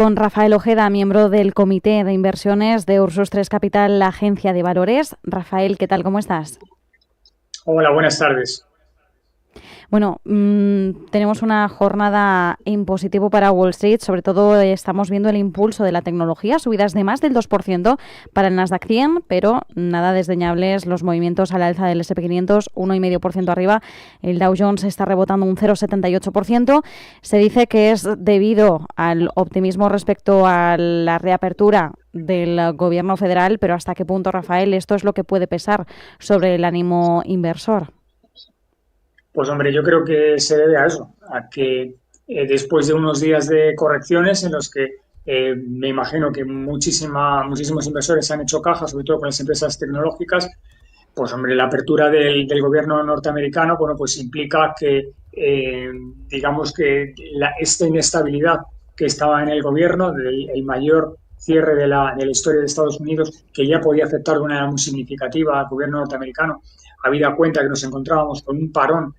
Con Rafael Ojeda, miembro del Comité de Inversiones de Ursus 3 Capital, la agencia de valores. Rafael, ¿qué tal? ¿Cómo estás? Hola, buenas tardes. Bueno, tenemos una jornada en positivo para Wall Street. Sobre todo estamos viendo el impulso de la tecnología, subidas de más del 2% para el Nasdaq 100, pero nada desdeñables los movimientos al alza del S&P 500, 1,5% arriba. El Dow Jones está rebotando un 0,78%. Se dice que es debido al optimismo respecto a la reapertura del gobierno federal, pero ¿hasta qué punto, Rafael, esto es lo que puede pesar sobre el ánimo inversor? Pues hombre, yo creo que se debe a eso, a que después de unos días de correcciones en los que me imagino que muchísimos inversores han hecho caja, sobre todo con las empresas tecnológicas, pues hombre, la apertura del gobierno norteamericano, bueno, pues implica que, digamos que esta inestabilidad que estaba en el gobierno, el mayor cierre de la historia de Estados Unidos, que ya podía afectar de una manera muy significativa al gobierno norteamericano, habida cuenta que nos encontrábamos con un parón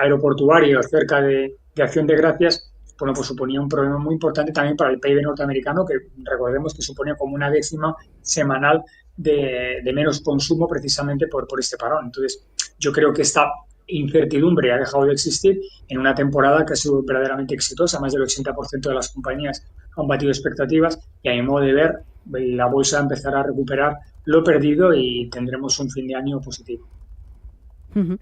aeroportuario cerca de Acción de Gracias, bueno, pues suponía un problema muy importante también para el PIB norteamericano, que recordemos que suponía como una décima semanal de menos consumo precisamente por este parón. Entonces, yo creo que esta incertidumbre ha dejado de existir en una temporada que ha sido verdaderamente exitosa. Más del 80% de las compañías han batido expectativas y a mi modo de ver, la bolsa empezará a recuperar lo perdido y tendremos un fin de año positivo. Ujú.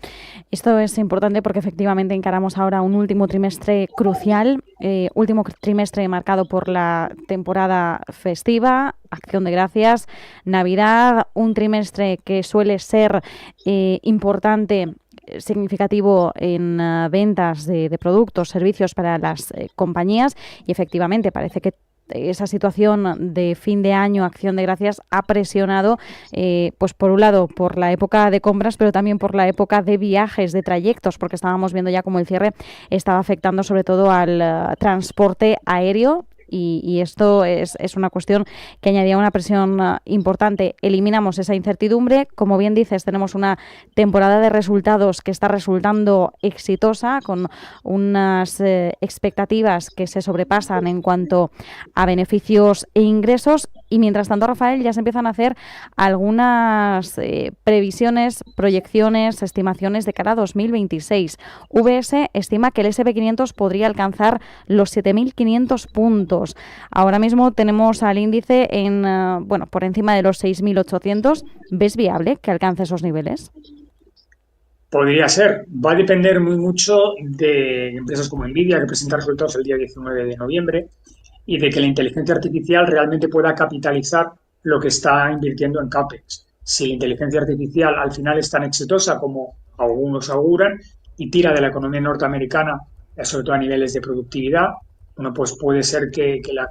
Esto es importante porque efectivamente encaramos ahora un último trimestre crucial, último trimestre marcado por la temporada festiva, Acción de Gracias, Navidad, un trimestre que suele ser importante, significativo en ventas de productos, servicios para las compañías, y efectivamente parece que esa situación de fin de año, Acción de Gracias, ha presionado, pues por un lado, por la época de compras, pero también por la época de viajes, de trayectos, porque estábamos viendo ya cómo el cierre estaba afectando sobre todo al transporte aéreo. Y esto es una cuestión que añadía una presión importante. Eliminamos esa incertidumbre. Como bien dices, tenemos una temporada de resultados que está resultando exitosa, con unas expectativas que se sobrepasan en cuanto a beneficios e ingresos. Y mientras tanto, Rafael, ya se empiezan a hacer algunas previsiones, proyecciones, estimaciones de cara a 2026. VS estima que el S&P 500 podría alcanzar los 7.500 puntos. Ahora mismo tenemos al índice en por encima de los 6.800. ¿Ves viable que alcance esos niveles? Podría ser. Va a depender muy mucho de empresas como Nvidia, que presenta resultados el día 19 de noviembre, y de que la inteligencia artificial realmente pueda capitalizar lo que está invirtiendo en CAPEX. Si la inteligencia artificial al final es tan exitosa como algunos auguran y tira de la economía norteamericana, sobre todo a niveles de productividad, bueno, pues puede ser que la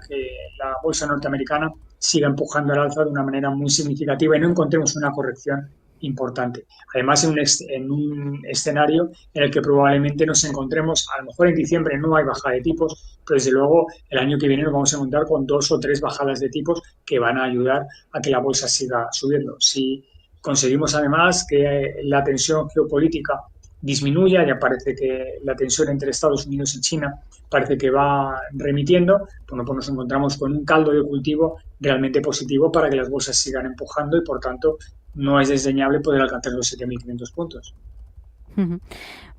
bolsa norteamericana siga empujando al alza de una manera muy significativa y no encontremos una corrección importante. Además, en un escenario en el que probablemente nos encontremos, a lo mejor en diciembre no hay bajada de tipos, pero desde luego el año que viene nos vamos a encontrar con 2 o 3 bajadas de tipos que van a ayudar a que la bolsa siga subiendo. Si conseguimos además que la tensión geopolítica disminuya, ya parece que la tensión entre Estados Unidos y China parece que va remitiendo, bueno, pues nos encontramos con un caldo de cultivo realmente positivo para que las bolsas sigan empujando y por tanto no es desdeñable poder alcanzar los 7.500 puntos. Uh-huh.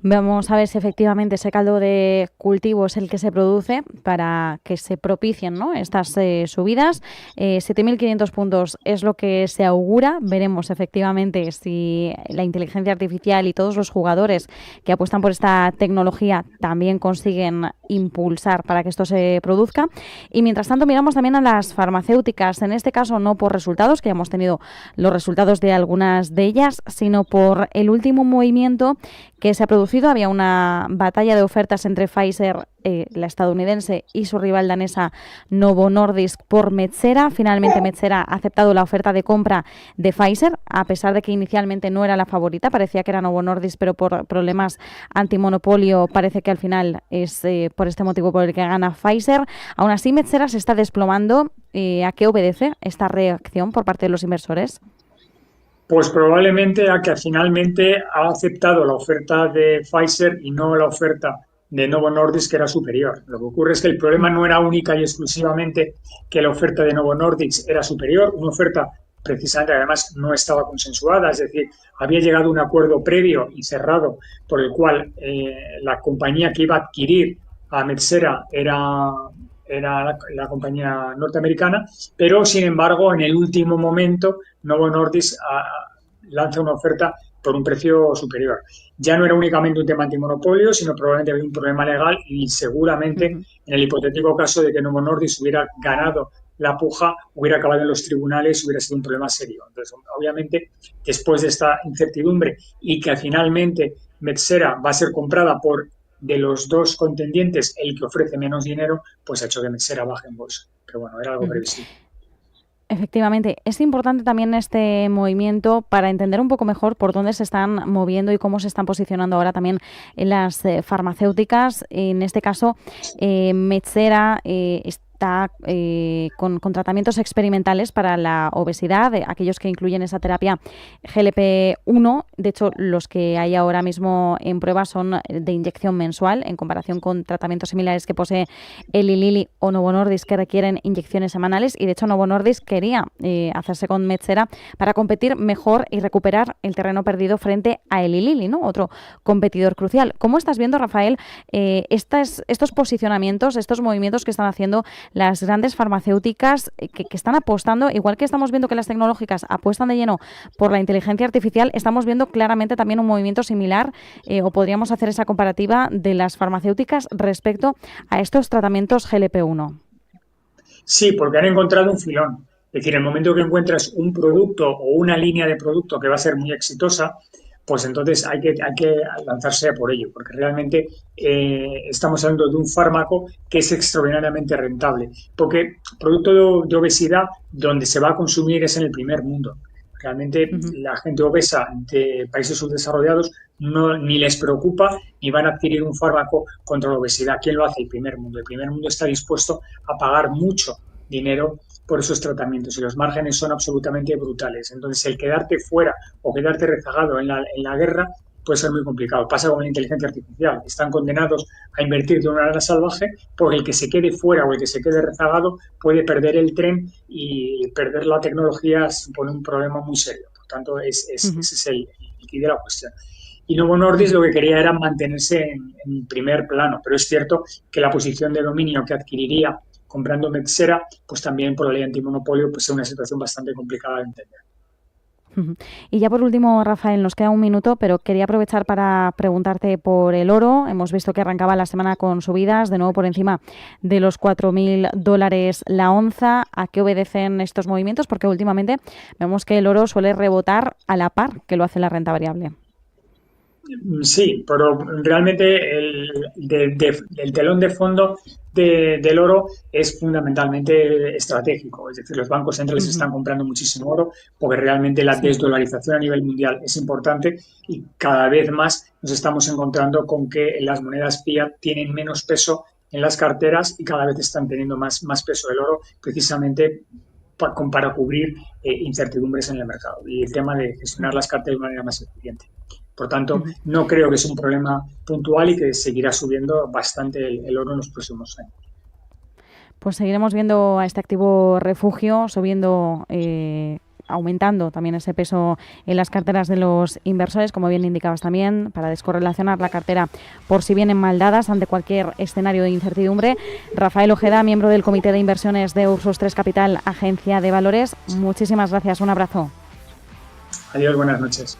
Vamos a ver si efectivamente ese caldo de cultivo es el que se produce para que se propicien, ¿no?, estas subidas. 7.500 puntos es lo que se augura. Veremos efectivamente si la inteligencia artificial y todos los jugadores que apuestan por esta tecnología también consiguen impulsar para que esto se produzca. Y mientras tanto miramos también a las farmacéuticas, en este caso no por resultados, que ya hemos tenido los resultados de algunas de ellas, sino por el último movimiento que se ha producido. Había una batalla de ofertas entre Pfizer, la estadounidense, y su rival danesa Novo Nordisk por Metsera. Finalmente Metsera ha aceptado la oferta de compra de Pfizer, a pesar de que inicialmente no era la favorita. Parecía que era Novo Nordisk, pero por problemas antimonopolio parece que al final es por este motivo por el que gana Pfizer. Aún así, Metsera se está desplomando. ¿A qué obedece esta reacción por parte de los inversores? Pues probablemente a que finalmente ha aceptado la oferta de Pfizer y no la oferta de Novo Nordisk que era superior. Lo que ocurre es que el problema no era única y exclusivamente que la oferta de Novo Nordisk era superior, una oferta precisamente además no estaba consensuada, es decir, había llegado a un acuerdo previo y cerrado por el cual la compañía que iba a adquirir a Metsera era la compañía norteamericana, pero sin embargo en el último momento Novo Nordisk lanza una oferta por un precio superior. Ya no era únicamente un tema antimonopolio, sino probablemente había un problema legal y seguramente en el hipotético caso de que Novo Nordisk hubiera ganado la puja, hubiera acabado en los tribunales y hubiera sido un problema serio. Entonces, obviamente, después de esta incertidumbre y que finalmente Metsera va a ser comprada por de los dos contendientes el que ofrece menos dinero, pues ha hecho que Metsera baje en bolsa. Pero bueno, era algo previsible. Efectivamente, es importante también este movimiento para entender un poco mejor por dónde se están moviendo y cómo se están posicionando ahora también en las farmacéuticas. En este caso, Metsera está con tratamientos experimentales para la obesidad, aquellos que incluyen esa terapia GLP-1. De hecho, los que hay ahora mismo en prueba son de inyección mensual, en comparación con tratamientos similares que posee Eli Lilly o Novo Nordisk, que requieren inyecciones semanales. Y de hecho, Novo Nordisk quería hacerse con Metsera para competir mejor y recuperar el terreno perdido frente a Eli Lilly, ¿no? Otro competidor crucial. ¿Cómo estás viendo, Rafael, estos posicionamientos, estos movimientos que están haciendo las grandes farmacéuticas que están apostando, igual que estamos viendo que las tecnológicas apuestan de lleno por la inteligencia artificial, estamos viendo claramente también un movimiento similar o podríamos hacer esa comparativa de las farmacéuticas respecto a estos tratamientos GLP-1? Sí, porque han encontrado un filón. Es decir, en el momento que encuentras un producto o una línea de producto que va a ser muy exitosa, pues entonces hay que lanzarse a por ello, porque realmente estamos hablando de un fármaco que es extraordinariamente rentable, porque producto de obesidad donde se va a consumir es en el primer mundo. Realmente la gente obesa de países subdesarrollados ni les preocupa ni van a adquirir un fármaco contra la obesidad. ¿Quién lo hace? El primer mundo. El primer mundo está dispuesto a pagar mucho dinero por esos tratamientos y los márgenes son absolutamente brutales. Entonces, el quedarte fuera o quedarte rezagado en la guerra puede ser muy complicado. Pasa con la inteligencia artificial. Están condenados a invertir de una manera salvaje porque el que se quede fuera o el que se quede rezagado puede perder el tren y perder la tecnología supone un problema muy serio. Por tanto, ese es el quid de la cuestión. Y Novo Nordisk lo que quería era mantenerse en primer plano, pero es cierto que la posición de dominio que adquiriría comprando Metsera, pues también por la ley antimonopolio, pues es una situación bastante complicada de entender. Y ya por último, Rafael, nos queda un minuto, pero quería aprovechar para preguntarte por el oro. Hemos visto que arrancaba la semana con subidas, de nuevo por encima de los $4.000 la onza. ¿A qué obedecen estos movimientos? Porque últimamente vemos que el oro suele rebotar a la par que lo hace la renta variable. Sí, pero realmente el telón de fondo del oro es fundamentalmente estratégico. Es decir, los bancos centrales están comprando muchísimo oro porque realmente la desdolarización a nivel mundial es importante y cada vez más nos estamos encontrando con que las monedas fiat tienen menos peso en las carteras y cada vez están teniendo más peso del oro precisamente para cubrir incertidumbres en el mercado y el tema de gestionar las carteras de manera más eficiente. Por tanto, no creo que sea un problema puntual y que seguirá subiendo bastante el oro en los próximos años. Pues seguiremos viendo a este activo refugio subiendo, aumentando también ese peso en las carteras de los inversores, como bien indicabas también, para descorrelacionar la cartera por si vienen mal dadas ante cualquier escenario de incertidumbre. Rafael Ojeda, miembro del Comité de Inversiones de Ursus 3 Capital, Agencia de Valores. Muchísimas gracias. Un abrazo. Adiós, buenas noches.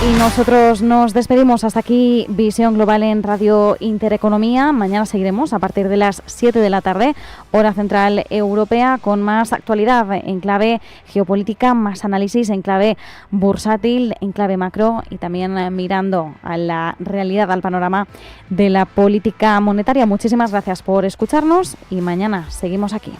Y nosotros nos despedimos. Hasta aquí Visión Global en Radio Intereconomía. Mañana seguiremos a partir de las 7 de la tarde, hora central europea, con más actualidad en clave geopolítica, más análisis en clave bursátil, en clave macro y también mirando a la realidad, al panorama de la política monetaria. Muchísimas gracias por escucharnos y mañana seguimos aquí.